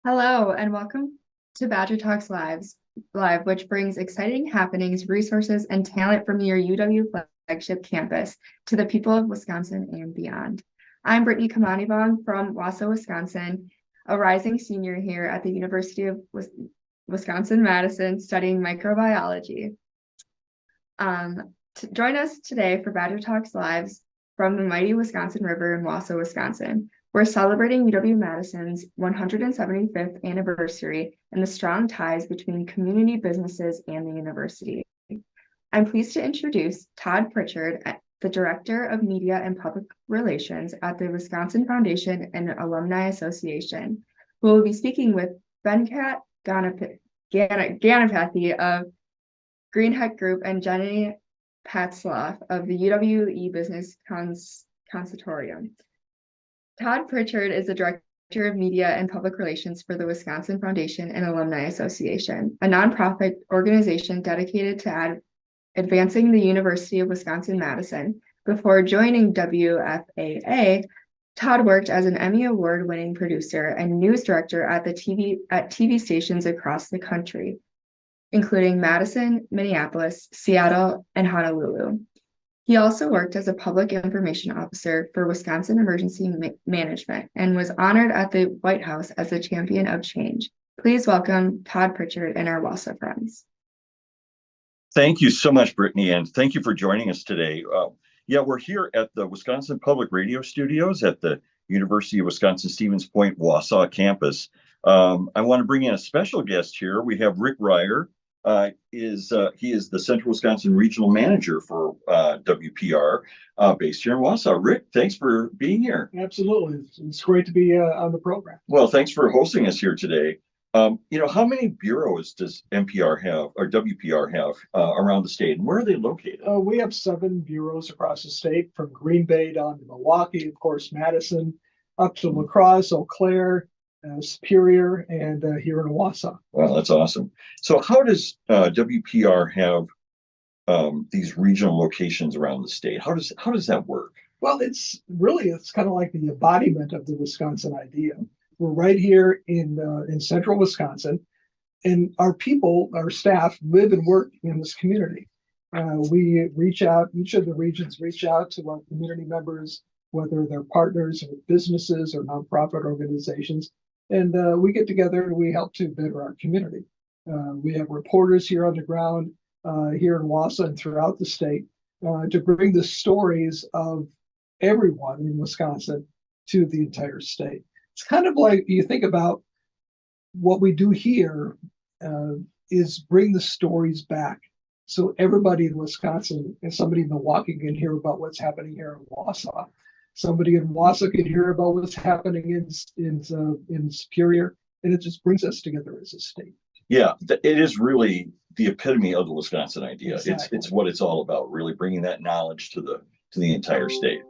Hello and welcome to Badger Talks Live, which brings exciting happenings, resources, and talent from your UW flagship campus to the people of Wisconsin and beyond. I'm Brittany Kamanibong from Wausau, Wisconsin, a rising senior here at the University of Wisconsin-Madison studying microbiology. Join us today for Badger Talks Lives from the mighty Wisconsin River in Wausau, Wisconsin. We're celebrating UW-Madison's 175th anniversary and the strong ties between community businesses and the university. I'm pleased to introduce Todd Pritchard, the Director of Media and Public Relations at the Wisconsin Foundation and Alumni Association, who will be speaking with Venkat Ganapathy of Greenheck Group and Jenny Patzlaff of the UW-Business Consortium. Todd Pritchard is the Director of Media and Public Relations for the Wisconsin Foundation and Alumni Association, a nonprofit organization dedicated to advancing the University of Wisconsin-Madison. Before joining WFAA, Todd worked as an Emmy Award-winning producer and news director at TV stations across the country, including Madison, Minneapolis, Seattle, and Honolulu. He also worked as a public information officer for Wisconsin Emergency Management and was honored at the White House as a champion of change. Please welcome Todd Pritchard and our Wausau friends. Thank you so much, Brittany, and thank you for joining us today. We're here at the Wisconsin Public Radio Studios at the University of Wisconsin-Stevens Point Wausau campus. I want to bring in a special guest here. We have Rick Ryer. He is the Central Wisconsin Regional Manager for WPR, based here in Wausau. Rick, thanks for being here. Absolutely, it's great to be on the program. Well, thanks for hosting us here today. How many bureaus does NPR have or WPR have around the state, and where are they located? We have 7 bureaus across the state, from Green Bay down to Milwaukee, of course, Madison, up to La Crosse, Eau Claire, Superior, and here in Wausau. Well, that's awesome. So how does WPR have these regional locations around the state? How does that work? Well, it's kind of like the embodiment of the Wisconsin idea. We're right here in central Wisconsin, and our staff live and work in this community. We reach out, each of the regions reach out to our community members, whether they're partners with businesses or nonprofit organizations. And we get together and we help to better our community. We have reporters here on the ground here in Wausau and throughout the state to bring the stories of everyone in Wisconsin to the entire state. It's kind of like you think about what we do here is bring the stories back. So everybody in Wisconsin and somebody in Milwaukee can hear about what's happening here in Wausau. Somebody in Wausau can hear about what's happening in Superior, and it just brings us together as a state. Yeah, it is really the epitome of the Wisconsin idea. Exactly. It's what it's all about, really bringing that knowledge to the entire state.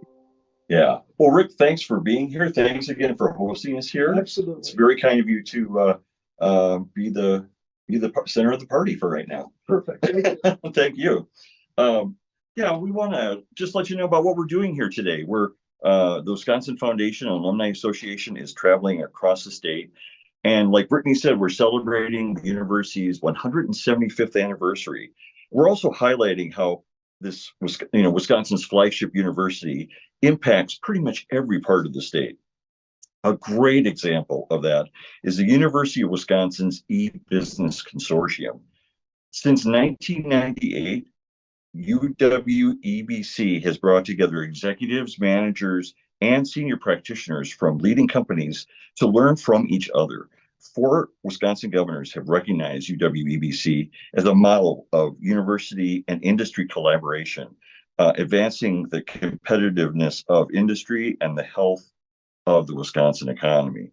Yeah. Well, Rick, thanks for being here. Thanks again for hosting us here. Absolutely. It's very kind of you to be the center of the party for right now. Perfect. Thank you. Thank you. We want to just let you know about what we're doing here today. The Wisconsin Foundation and Alumni Association is traveling across the state. And like Brittany said, we're celebrating the university's 175th anniversary. We're also highlighting how this, Wisconsin's flagship university impacts pretty much every part of the state. A great example of that is the University of Wisconsin's e-Business Consortium. Since 1998, UW-EBC has brought together executives, managers, and senior practitioners from leading companies to learn from each other. 4 Wisconsin governors have recognized UW-EBC as a model of university and industry collaboration, advancing the competitiveness of industry and the health of the Wisconsin economy.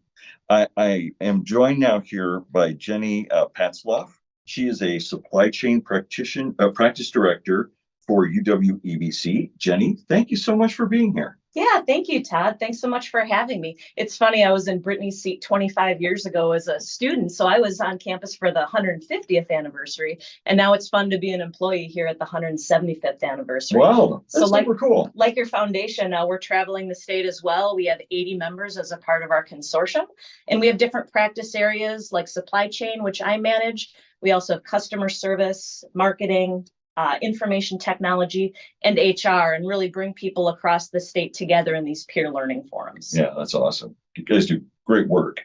I am joined now here by Jenny Patzlaff. She is a supply chain practice director for UW-EBC. Jenny, thank you so much for being here. Yeah, thank you, Todd. Thanks so much for having me. It's funny, I was in Brittany's seat 25 years ago as a student, so I was on campus for the 150th anniversary, and now it's fun to be an employee here at the 175th anniversary. Wow, So that's super cool. Like your foundation, we're traveling the state as well. We have 80 members as a part of our consortium, and we have different practice areas like supply chain, which I manage. We also have customer service, marketing, information technology, and HR, and really bring people across the state together in these peer learning forums. Yeah, that's awesome. You guys do great work.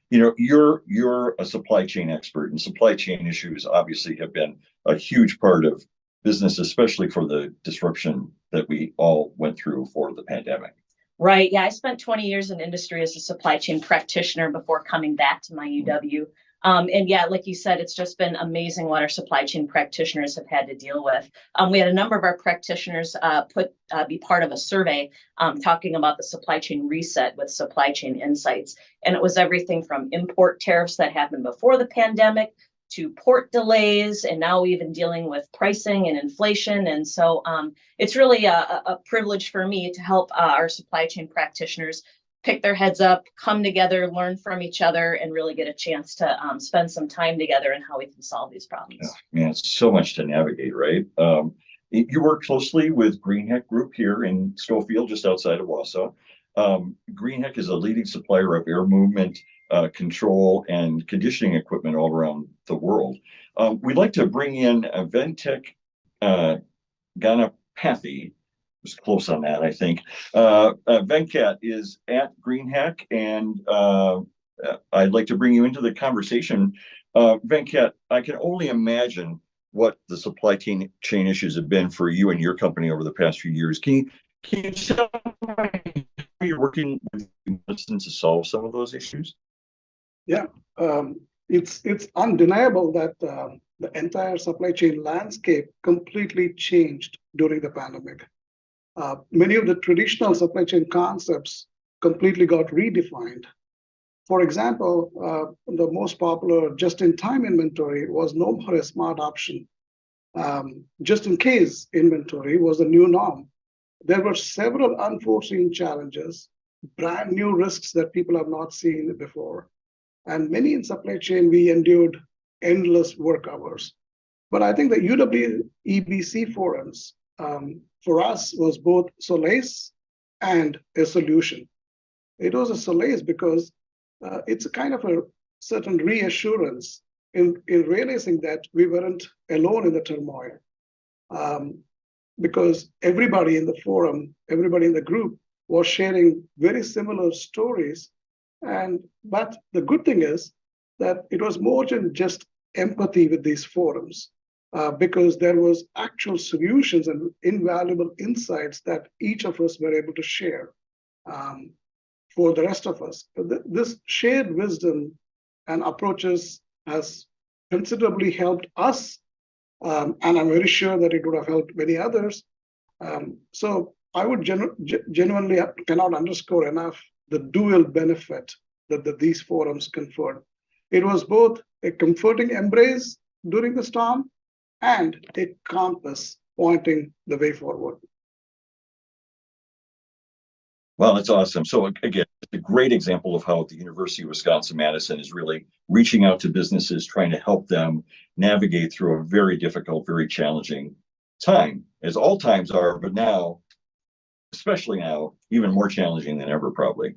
You know, you're a supply chain expert, and supply chain issues obviously have been a huge part of business, especially for the disruption that we all went through for the pandemic. Right. Yeah, I spent 20 years in industry as a supply chain practitioner before coming back to my UW. And yeah, like you said, it's just been amazing what our supply chain practitioners have had to deal with. We had a number of our practitioners be part of a survey talking about the supply chain reset with supply chain insights. And it was everything from import tariffs that happened before the pandemic to port delays, and now even dealing with pricing and inflation. And so it's really a privilege for me to help our supply chain practitioners pick their heads up, come together, learn from each other, and really get a chance to spend some time together in how we can solve these problems. Yeah, man, it's so much to navigate, right? You work closely with Greenheck Group here in Schofield, just outside of Wausau. Greenheck is a leading supplier of air movement control and conditioning equipment all around the world. We'd like to bring in Venkat Ganapathy. Was close on that, I think. Venkat is at Greenheck, and I'd like to bring you into the conversation. Venkat, I can only imagine what the supply chain issues have been for you and your company over the past few years. Can you tell me how you're working with Madison to solve some of those issues? Yeah, it's undeniable that the entire supply chain landscape completely changed during the pandemic. Many of the traditional supply chain concepts completely got redefined. For example, the most popular just-in-time inventory was no more a smart option. Just-in-case inventory was the new norm. There were several unforeseen challenges, brand new risks that people have not seen before. And many in supply chain, we endured endless work hours. But I think the UW-EBC forums for us was both solace and a solution. It was a solace because it's a kind of a certain reassurance in realizing that we weren't alone in the turmoil. Because everybody in the forum, everybody in the group was sharing very similar stories. But the good thing is that it was more than just empathy with these forums. Because there was actual solutions and invaluable insights that each of us were able to share for the rest of us. This shared wisdom and approaches has considerably helped us, and I'm very sure that it would have helped many others. So I would genuinely cannot underscore enough the dual benefit that these forums conferred. It was both a comforting embrace during the storm and a compass pointing the way forward. Well, that's awesome. So again, it's a great example of how the University of Wisconsin-Madison is really reaching out to businesses, trying to help them navigate through a very difficult, very challenging time, as all times are, but now, especially now, even more challenging than ever, probably.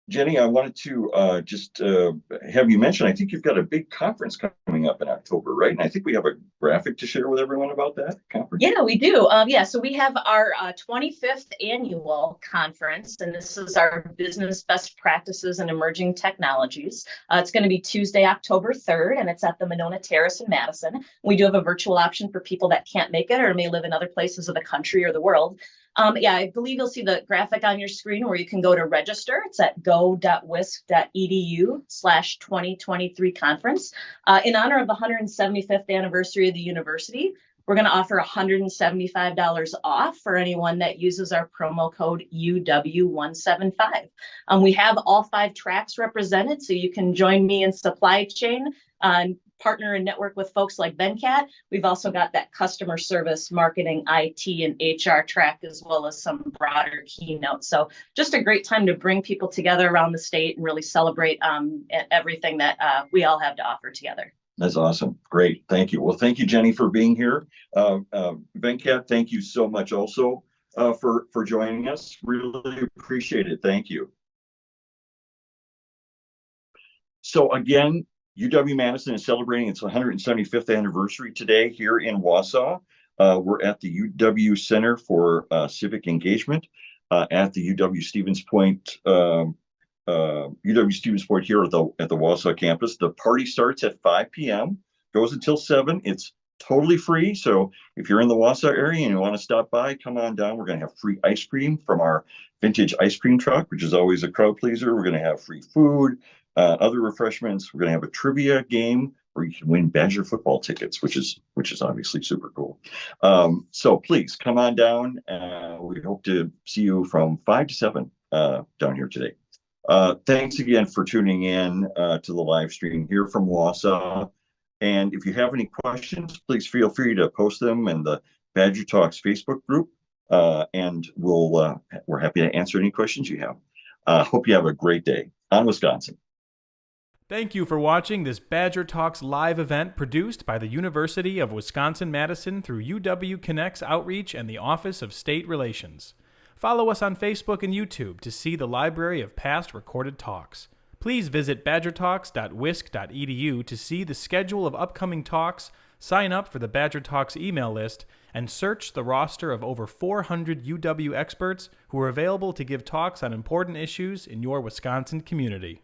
Jenny, I wanted to just have you mention, I think you've got a big conference coming up in October, right? And I think we have a graphic to share with everyone about that conference. Yeah, we do. So we have our 25th annual conference, and this is our business best practices and emerging technologies. It's going to be Tuesday, October 3rd, and it's at the Monona Terrace in Madison. We do have a virtual option for people that can't make it or may live in other places of the country or the world. I believe you'll see the graphic on your screen where you can go to register. It's at go.wisc.edu/2023 conference. In honor of the 175th anniversary of the university, we're going to offer $175 off for anyone that uses our promo code UW175. We have all 5 tracks represented, so you can join me in supply chain, partner and network with folks like Venkat. We've also got that customer service, marketing, IT, and HR track, as well as some broader keynotes. So just a great time to bring people together around the state and really celebrate everything that we all have to offer together. That's awesome. Great. Thank you. Well, thank you, Jenny, for being here. Venkat, thank you so much also for joining us. Really appreciate it. Thank you. So again, UW-Madison is celebrating its 175th anniversary today here in Wausau. We're at the UW Center for Civic Engagement at the UW Stevens Point here at the Wausau campus. The party starts at 5 p.m., goes until 7. It's totally free. So if you're in the Wausau area and you want to stop by, come on down. We're going to have free ice cream from our vintage ice cream truck, which is always a crowd pleaser. We're going to have free food. Other refreshments. We're going to have a trivia game where you can win Badger football tickets, which is obviously super cool. So please come on down. We hope to see you from 5 to 7 down here today. Thanks again for tuning in to the live stream here from Wausau. And if you have any questions, please feel free to post them in the Badger Talks Facebook group, and we're happy to answer any questions you have. Hope you have a great day. On Wisconsin. Thank you for watching this Badger Talks live event produced by the University of Wisconsin-Madison through UW Connect's outreach and the Office of State Relations. Follow us on Facebook and YouTube to see the library of past recorded talks. Please visit badgertalks.wisc.edu to see the schedule of upcoming talks, sign up for the Badger Talks email list, and search the roster of over 400 UW experts who are available to give talks on important issues in your Wisconsin community.